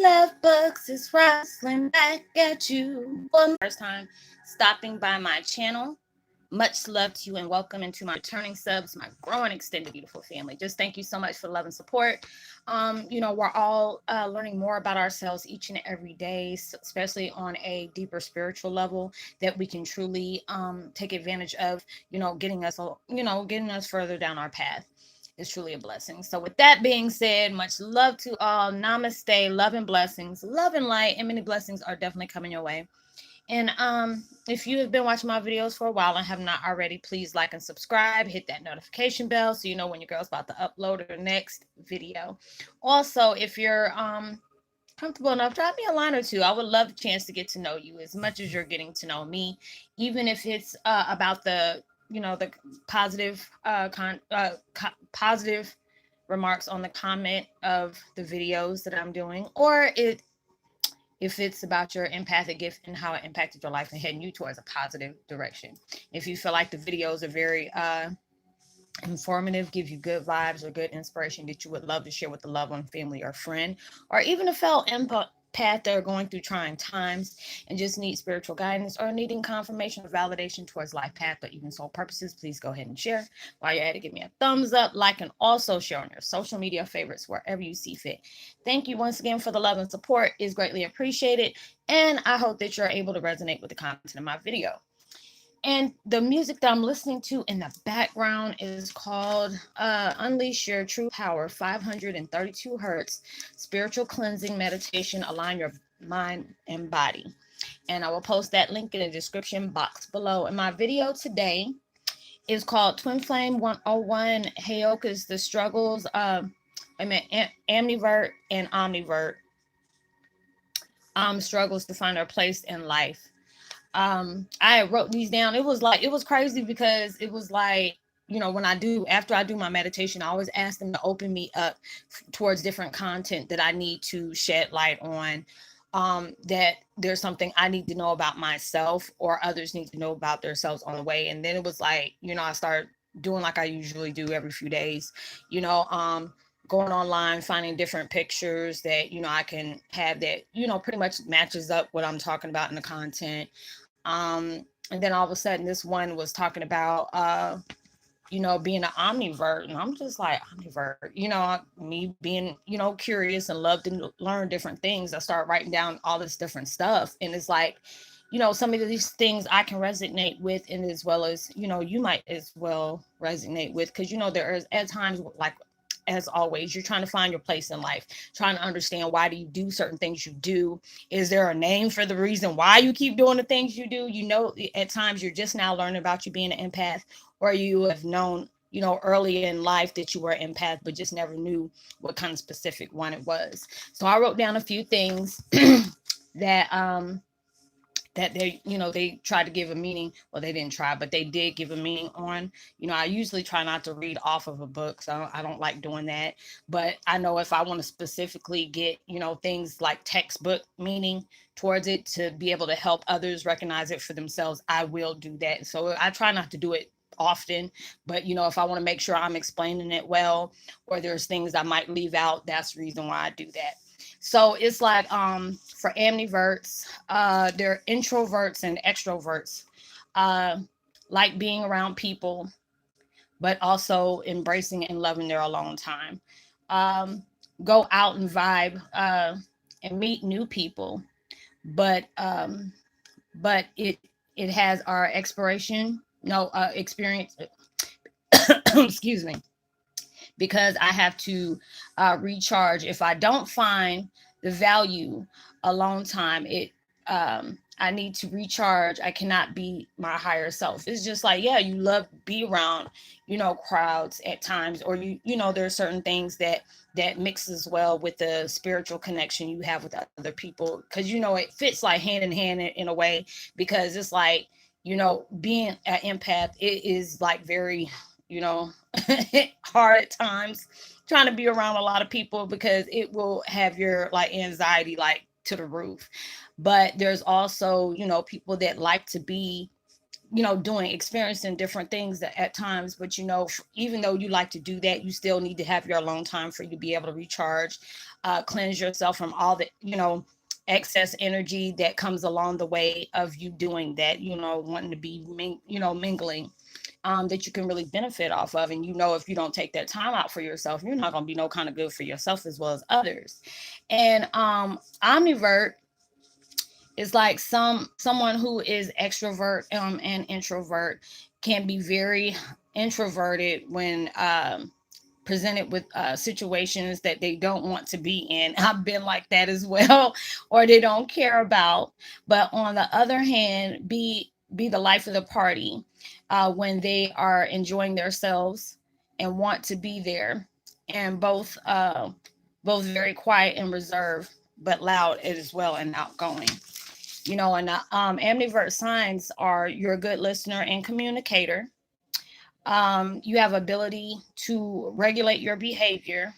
love books. It's Roslynn back at you. One first time stopping by my channel. Much love to you and welcome into my returning subs, my growing extended beautiful family. Just thank you so much for the love and support. We're all learning more about ourselves each and every day, especially on a deeper spiritual level that we can truly take advantage of, getting us further down our path. Is truly a blessing. So with that being said, much love to all. Namaste, love and blessings, love and light, and many blessings are definitely coming your way. And if you have been watching my videos for a while and have not already, please like and subscribe, hit that notification bell so you know when your girl's about to upload her next video. Also, if you're comfortable enough, drop me a line or two. I would love a chance to get to know you as much as you're getting to know me, even if it's about the positive positive remarks on the comment of the videos that I'm doing, or if it's about your empathic gift and how it impacted your life and heading you towards a positive direction. If you feel like the videos are very informative, give you good vibes or good inspiration that you would love to share with a loved one, family, or friend, or even a fellow empath that are going through trying times and just need spiritual guidance or needing confirmation or validation towards life path or even soul purposes, please go ahead and share. While you're at it, give me a thumbs up, like, and also share on your social media favorites wherever you see fit. Thank you once again for the love and support. Is greatly appreciated, and I hope that you're able to resonate with the content of my video. And the music that I'm listening to in the background is called Unleash Your True Power, 532 Hertz, Spiritual Cleansing Meditation, Align Your Mind and Body. And I will post that link in the description box below. And my video today is called Twin Flame 101, Heyoka's The Struggles, Ambivert and Omnivert, struggles to find their place in life. I wrote these down. It was crazy because it was like, when after I do my meditation, I always ask them to open me up towards different content that I need to shed light on, that there's something I need to know about myself or others need to know about themselves on the way. And then it was like, I started doing like I usually do every few days, going online, finding different pictures that, I can have that, pretty much matches up what I'm talking about in the content. And then all of a sudden this one was talking about, being an omnivert. And I'm just like, omnivert, me being, curious and love to learn different things. I start writing down all this different stuff. And it's like, some of these things I can resonate with, and as well as, you might as well resonate with, because, there is at times like, as always, you're trying to find your place in life, trying to understand why do you do certain things you do. Is there a name for the reason why you keep doing the things you do? At times you're just now learning about you being an empath, or you have known, early in life that you were an empath, but just never knew what kind of specific one it was. So I wrote down a few things that they tried to give a meaning. Well, they didn't try, but they did give a meaning on. I usually try not to read off of a book, so I don't like doing that. But I know if I want to specifically get, things like textbook meaning towards it to be able to help others recognize it for themselves, I will do that. So I try not to do it often, but if I want to make sure I'm explaining it well, or there's things I might leave out, that's the reason why I do that. So it's like, for ambiverts, they're introverts and extroverts, like being around people, but also embracing and loving their alone time. Um, Go out and vibe, and meet new people, but it has our expiration, no, experience. Excuse me, because I have to recharge. If I don't find the value alone time, I need to recharge. I cannot be my higher self. It's just like, yeah, you love to be around, crowds at times, or there are certain things that mixes well with the spiritual connection you have with other people, because it fits like hand in hand in a way, because it's like, being an empath, it is like very, hard at times trying to be around a lot of people, because it will have your like anxiety like to the roof. But there's also, people that like to be doing, experiencing different things at times. But, even though you like to do that, you still need to have your alone time for you to be able to recharge, cleanse yourself from all the, excess energy that comes along the way of you doing that, wanting to be, mingling, that you can really benefit off of. And, if you don't take that time out for yourself, you're not going to be no kind of good for yourself as well as others. And Omnivert is like someone who is extrovert and introvert can be very introverted when presented with situations that they don't want to be in. I've been like that as well, or they don't care about. But on the other hand, be the life of the party when they are enjoying themselves and want to be there, and both very quiet and reserved, but loud as well and outgoing. And ambivert signs are you're a good listener and communicator. You have ability to regulate your behavior.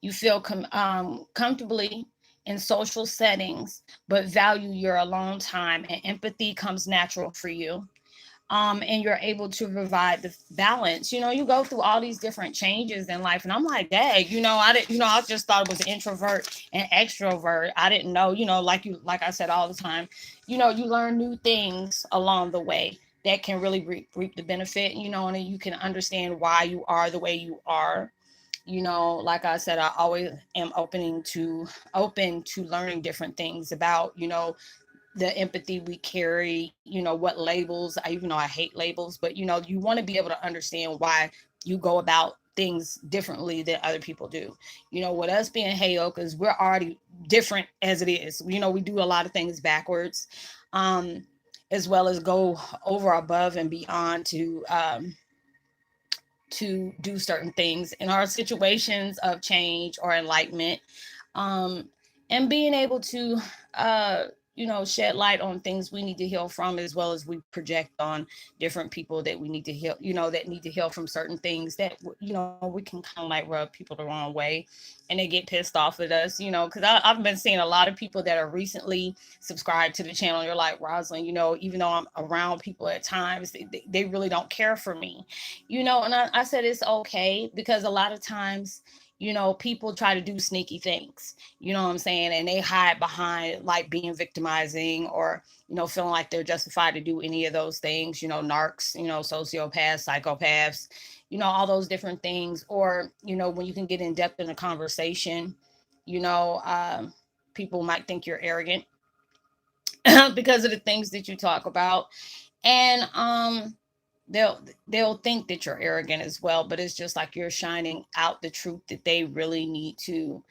You feel comfortably in social settings, but value your alone time, and empathy comes natural for you. And you're able to provide the balance. You go through all these different changes in life, and I'm like, dang, I didn't, I just thought it was introvert and extrovert. I didn't know, like I said all the time, you learn new things along the way that can really reap the benefit, and you can understand why you are the way you are. Like I said, I always am open to learning different things about, the empathy we carry, what labels, even though I hate labels, but you want to be able to understand why you go about things differently than other people do. With us being Heyokas, we're already different as it is. We do a lot of things backwards, as well as go over above and beyond to do certain things in our situations of change or enlightenment, um, and being able to shed light on things we need to heal from, as well as we project on different people that we need to heal, that need to heal from certain things that we can kind of like rub people the wrong way, and they get pissed off at us, because I've been seeing a lot of people that are recently subscribed to the channel. You're like, Roslynn, even though I'm around people at times, they really don't care for me, and I said it's okay, because a lot of times, people try to do sneaky things, what I'm saying, and they hide behind like being victimizing, or feeling like they're justified to do any of those things, narcs, sociopaths, psychopaths, all those different things. Or when you can get in depth in a conversation, you know um, people might think you're arrogant because of the things that you talk about. And they'll think that you're arrogant as well, but it's just like you're shining out the truth that they really need to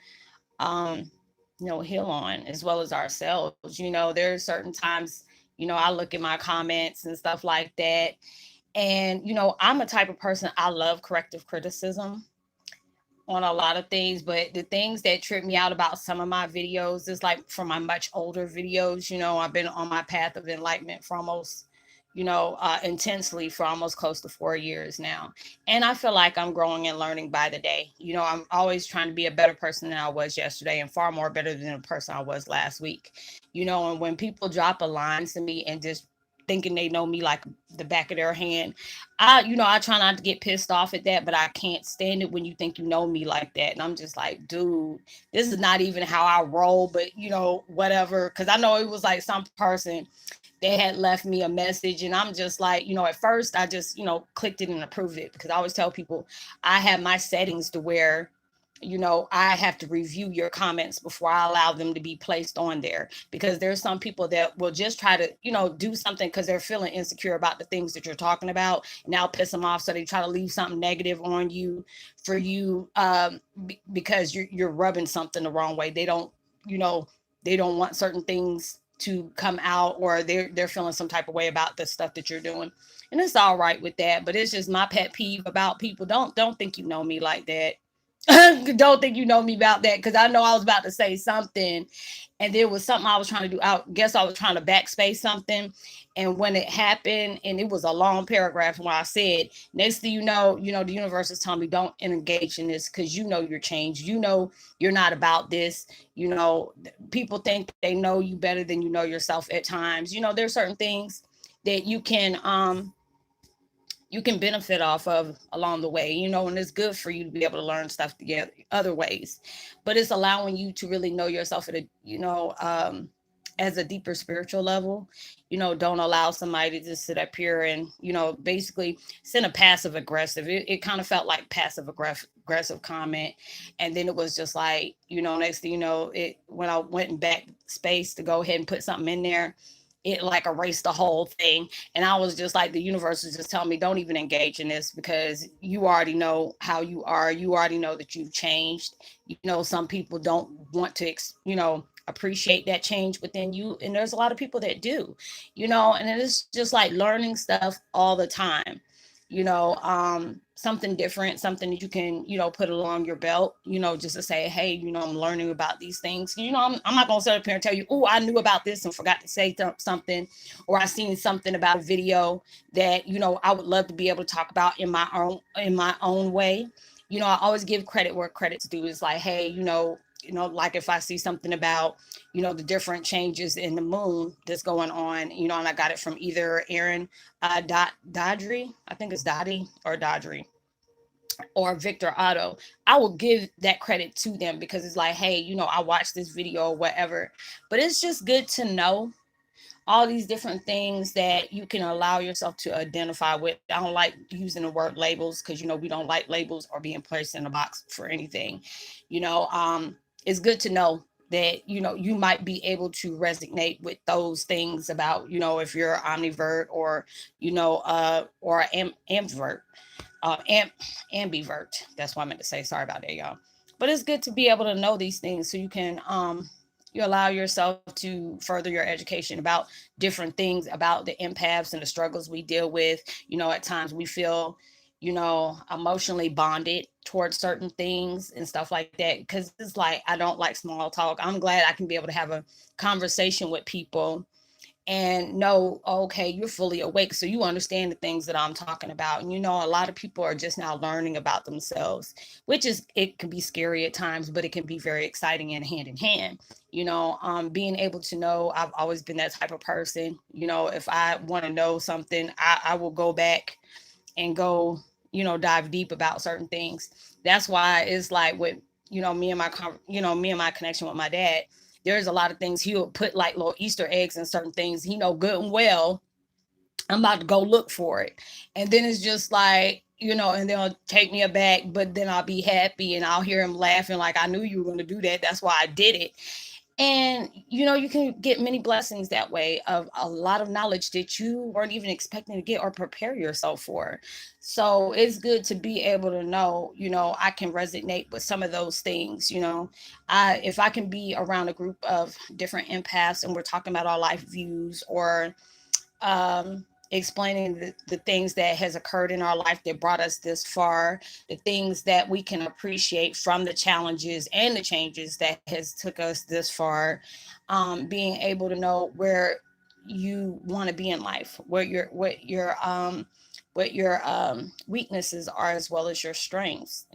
um heal on, as well as ourselves. There's certain times, I look at my comments and stuff like that, and I'm a type of person, I love corrective criticism on a lot of things, but the things that trip me out about some of my videos is like from my much older videos. I've been on my path of enlightenment for almost, intensely for almost close to 4 years now. And I feel like I'm growing and learning by the day. I'm always trying to be a better person than I was yesterday, and far more better than the person I was last week. And when people drop a line to me and just thinking they know me like the back of their hand, I try not to get pissed off at that, but I can't stand it when you think you know me like that. And I'm just like, dude, this is not even how I roll, but whatever. Cause I know it was like some person that had left me a message, and I'm just like, at first I just, clicked it and approved it, because I always tell people I have my settings to where I have to review your comments before I allow them to be placed on there, because there's some people that will just try to, do something because they're feeling insecure about the things that you're talking about, and that'll piss them off. So they try to leave something negative on you for you, because you're rubbing something the wrong way. You know, they don't want certain things to come out, or they're feeling some type of way about the stuff that you're doing. And it's all right with that, but it's just my pet peeve about people. Don't think you know me like that. Don't think you know me about that, because I know I was about to say something, and there was something I was trying to do. I guess I was trying to backspace something, and when it happened, and it was a long paragraph when I said, next thing the universe is telling me, don't engage in this, because you're changed. You're not about this. People think they know you better than you know yourself at times. There's certain things that you can benefit off of along the way, and it's good for you to be able to learn stuff together other ways. But it's allowing you to really know yourself at a, as a deeper spiritual level. Don't allow somebody to sit up here and, basically send a passive aggressive. It kind of felt like passive aggressive comment. And then it was just like, next thing you know, it when I went in back space to go ahead and put something in there, it like erased the whole thing. And I was just like, the universe was just telling me, don't even engage in this, because you already know how you are. You already know that you've changed. Some people don't want to, appreciate that change within you. And there's a lot of people that do, and it's just like learning stuff all the time, something different, something that you can, put along your belt, just to say, hey, I'm learning about these things. I'm not going to sit up here and tell you, oh, I knew about this and forgot to say something, or I seen something about a video that, I would love to be able to talk about in my own way. I always give credit where credit's due. It's like, hey, like if I see something about, the different changes in the moon that's going on, and I got it from either Aaron Dodry, I think it's Dottie or Dodry, or Victor Otto, I will give that credit to them, because it's like, hey, I watched this video or whatever. But it's just good to know all these different things that you can allow yourself to identify with. I don't like using the word labels, because we don't like labels or being placed in a box for anything. It's good to know that you might be able to resonate with those things about, if you're Omnivert, or or Ambivert, Ambivert. That's what I meant to say. Sorry about that, y'all. But it's good to be able to know these things, so you can you allow yourself to further your education about different things about the empaths and the struggles we deal with. At times we feel, emotionally bonded towards certain things and stuff like that, because it's like, I don't like small talk. I'm glad I can be able to have a conversation with people and know, okay, you're fully awake, so you understand the things that I'm talking about. And a lot of people are just now learning about themselves, which is, it can be scary at times, but it can be very exciting and hand in hand. Being able to know, I've always been that type of person. If I want to know something, I will go back and go, dive deep about certain things. That's why it's like with, me and my connection with my dad, there's a lot of things he'll put like little Easter eggs and certain things, good and well, I'm about to go look for it. And then it's just like, and they'll take me aback, but then I'll be happy and I'll hear him laughing like, I knew you were going to do that. That's why I did it. And, you can get many blessings that way, of a lot of knowledge that you weren't even expecting to get or prepare yourself for. So it's good to be able to know, I can resonate with some of those things. If I can be around a group of different empaths and we're talking about our life views, or explaining the things that has occurred in our life that brought us this far, the things that we can appreciate from the challenges and the changes that has took us this far, being able to know where you want to be in life, what your weaknesses are, as well as your strengths.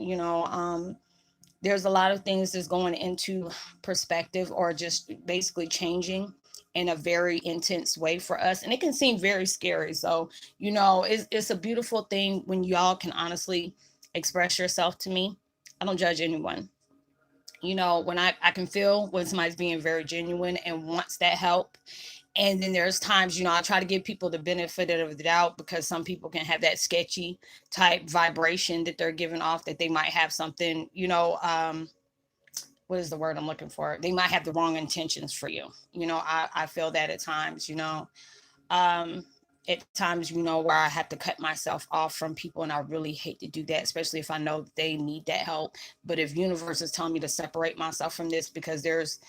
There's a lot of things that's going into perspective, or just basically changing in a very intense way for us, and it can seem very scary. So it's a beautiful thing when y'all can honestly express yourself to me. I don't judge anyone. When I can feel when somebody's being very genuine and wants that help. And then there's times, I try to give people the benefit of the doubt, because some people can have that sketchy type vibration that they're giving off, that they might have something, what is the word I'm looking for? They might have the wrong intentions for you. I feel that at times, um, at times, where I have to cut myself off from people, and I really hate to do that, especially if I know they need that help. But if universe is telling me to separate myself from this, because there's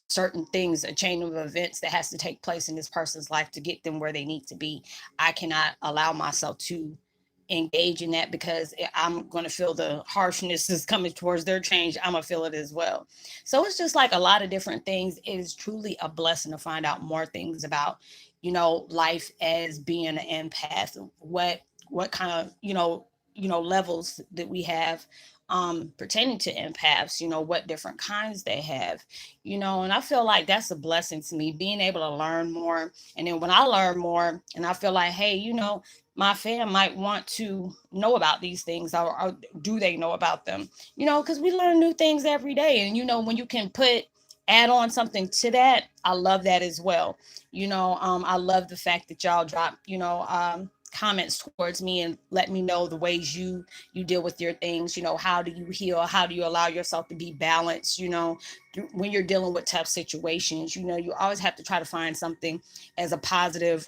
certain things, a chain of events that has to take place in this person's life to get them where they need to be, I cannot allow myself to engage in that, because I'm going to feel the harshness is coming towards their change. I'm going to feel it as well. So it's just like a lot of different things. It is truly a blessing to find out more things about, life as being an empath, what kind of, levels that we have pertaining to empaths, what different kinds they have, and I feel like that's a blessing to me, being able to learn more. And then when I learn more and I feel like, hey, my fam might want to know about these things, or do they know about them, because we learn new things every day. And when you can add on something to that, I love that as well. I love the fact that y'all drop comments towards me and let me know the ways you deal with your things. How do you heal, how do you allow yourself to be balanced, when you're dealing with tough situations. You always have to try to find something as a positive,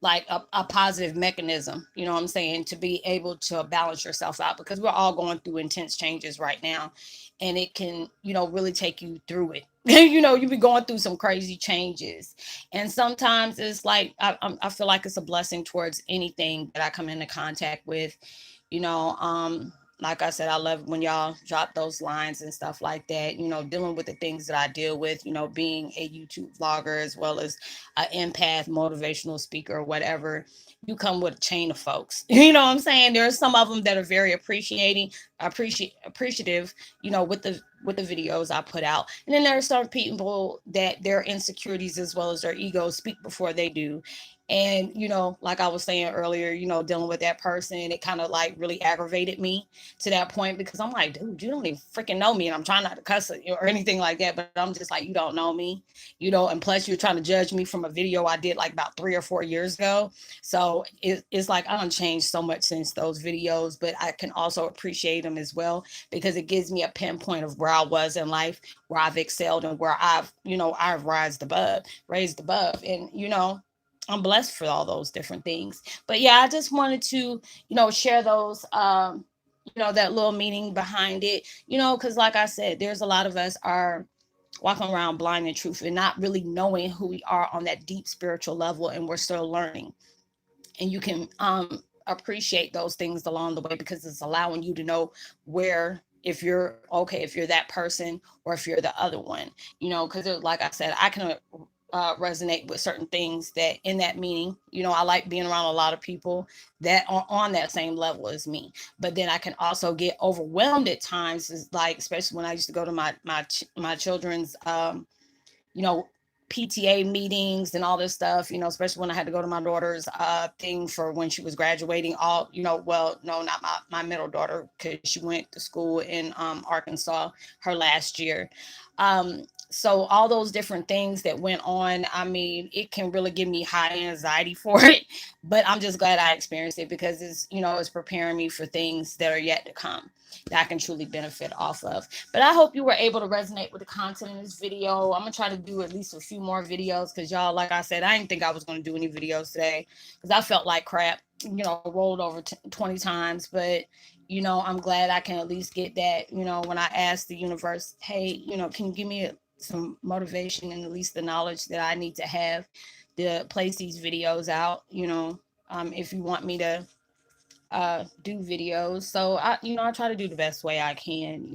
like a positive mechanism, what I'm saying, to be able to balance yourself out, because we're all going through intense changes right now, and it can, really take you through it. You be going through some crazy changes, and sometimes it's like I feel like it's a blessing towards anything that I come into contact with. you know um like I said, I love when y'all drop those lines and stuff like that, dealing with the things that I deal with, being a YouTube vlogger as well as an empath, motivational speaker, or whatever. You come with a chain of folks. You know what I'm saying? There are some of them that are very appreciative, with the videos I put out. And then there are some people that their insecurities as well as their egos speak before they do. And, like I was saying earlier, dealing with that person, it kind of like really aggravated me to that point, because I'm like, dude, you don't even freaking know me. And I'm trying not to cuss or anything like that. But I'm just like, you don't know me, and plus you're trying to judge me from a video I did like about 3 or 4 years ago. So it's like I don't change so much since those videos, but I can also appreciate them as well, because it gives me a pinpoint of where I was in life, where I've excelled, and where I've raised above. And, I'm blessed for all those different things. But yeah, I just wanted to, share those, that little meaning behind it, because like I said, there's a lot of us are walking around blind in truth and not really knowing who we are on that deep spiritual level, and we're still learning. And you can appreciate those things along the way, because it's allowing you to know where, if you're okay, if you're that person, or if you're the other one, because like I said, I can resonate with certain things that in that meaning. I like being around a lot of people that are on that same level as me. But then I can also get overwhelmed at times, is like, especially when I used to go to my children's you know, PTA meetings and all this stuff, especially when I had to go to my daughter's thing for when she was graduating. Well, no, not my middle daughter, because she went to school in Arkansas her last year. So all those different things that went on, I mean, it can really give me high anxiety for it, but I'm just glad I experienced it, because it's preparing me for things that are yet to come, that I can truly benefit off of. But I hope you were able to resonate with the content in this video. I'm gonna try to do at least a few more videos, because y'all, like I said, I didn't think I was gonna do any videos today, because I felt like crap, rolled over 20 times. But I'm glad I can at least get that, when I asked the universe, hey, can you give me some motivation and at least the knowledge that I need to have to place these videos out, if you want me to do videos. So I try to do the best way I can.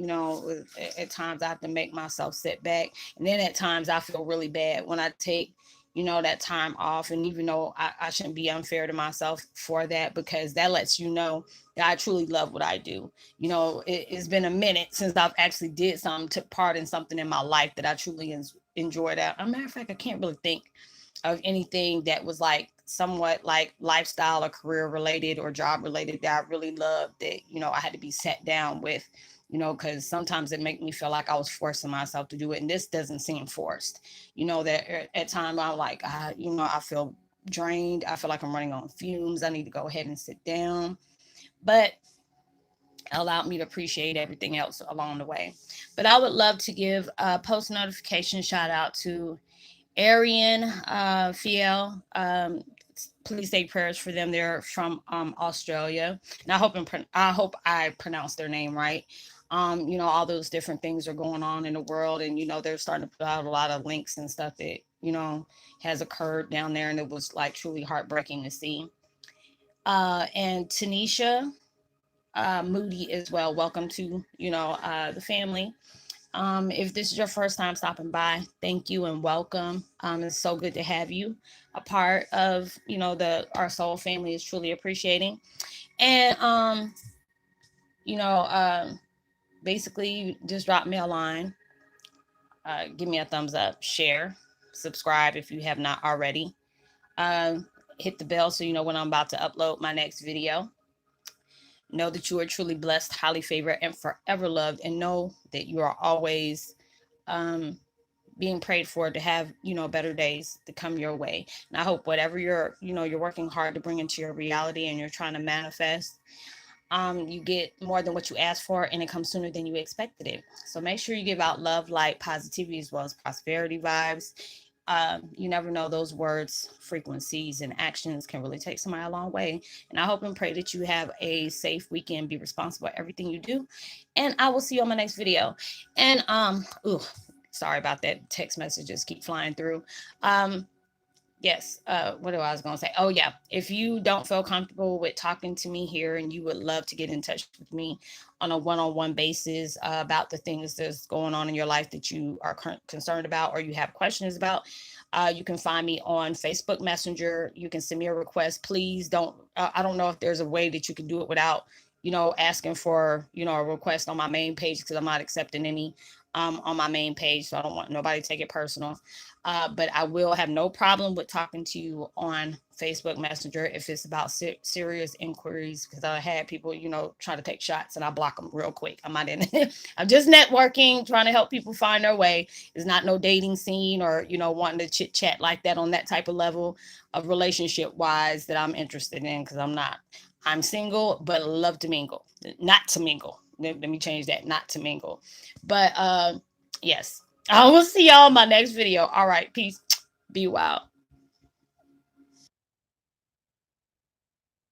At times I have to make myself sit back, and then at times I feel really bad when I take that time off. And even though I shouldn't be unfair to myself for that, because that lets you know that I truly love what I do. It's been a minute since I've actually did something, took part in something in my life that I truly enjoyed. As a matter of fact, I can't really think of anything that was like somewhat like lifestyle or career related or job related that I really loved, that I had to be sat down with, because sometimes it make me feel like I was forcing myself to do it, and this doesn't seem forced. That at times I'm like, I feel drained, I feel like I'm running on fumes, I need to go ahead and sit down. But allowed me to appreciate everything else along the way. But I would love to give a post notification shout out to Arian, Fiel. Please say prayers for them. They're from Australia, and I hope I pronounced their name right. All those different things are going on in the world, and they're starting to put out a lot of links and stuff that has occurred down there, and it was like truly heartbreaking to see. And Tanisha, Moody as well. Welcome to the family. If this is your first time stopping by, thank you and welcome. It's so good to have you a part of, the our soul family is truly appreciating. And you know, basically you just drop me a line, give me a thumbs up, share, subscribe if you have not already. Um, Hit the bell so you know when I'm about to upload my next video. Know that you are truly blessed, highly favored, and forever loved, and know that you are always um, being prayed for to have, better days to come your way. And I hope whatever you're working hard to bring into your reality and you're trying to manifest, you get more than what you asked for, and it comes sooner than you expected it. So make sure you give out love, light, positivity, as well as prosperity vibes. You never know, those words, frequencies, and actions can really take somebody a long way. And I hope and pray that you have a safe weekend. Be responsible for everything you do. And I will see you on my next video. And sorry about that. Text messages keep flying through. Yes, what I was going to say? Oh, yeah. If you don't feel comfortable with talking to me here and you would love to get in touch with me on a one-on-one basis about the things that's going on in your life that you are concerned about or you have questions about, you can find me on Facebook Messenger. You can send me a request. Please don't, I don't know if there's a way that you can do it without, asking for, a request on my main page, because I'm not accepting any on my main page. So I don't want nobody to take it personal. But I will have no problem with talking to you on Facebook Messenger if it's about serious inquiries, because I had people, try to take shots and I block them real quick. I'm not in it. I'm just networking, trying to help people find their way. It's not no dating scene or, wanting to chit chat like that on that type of level of relationship wise that I'm interested in, because I'm not. I'm single, but love to mingle, not to mingle. Let me change that, not to mingle. But yes, I will see y'all in my next video. All right, peace. Be wild.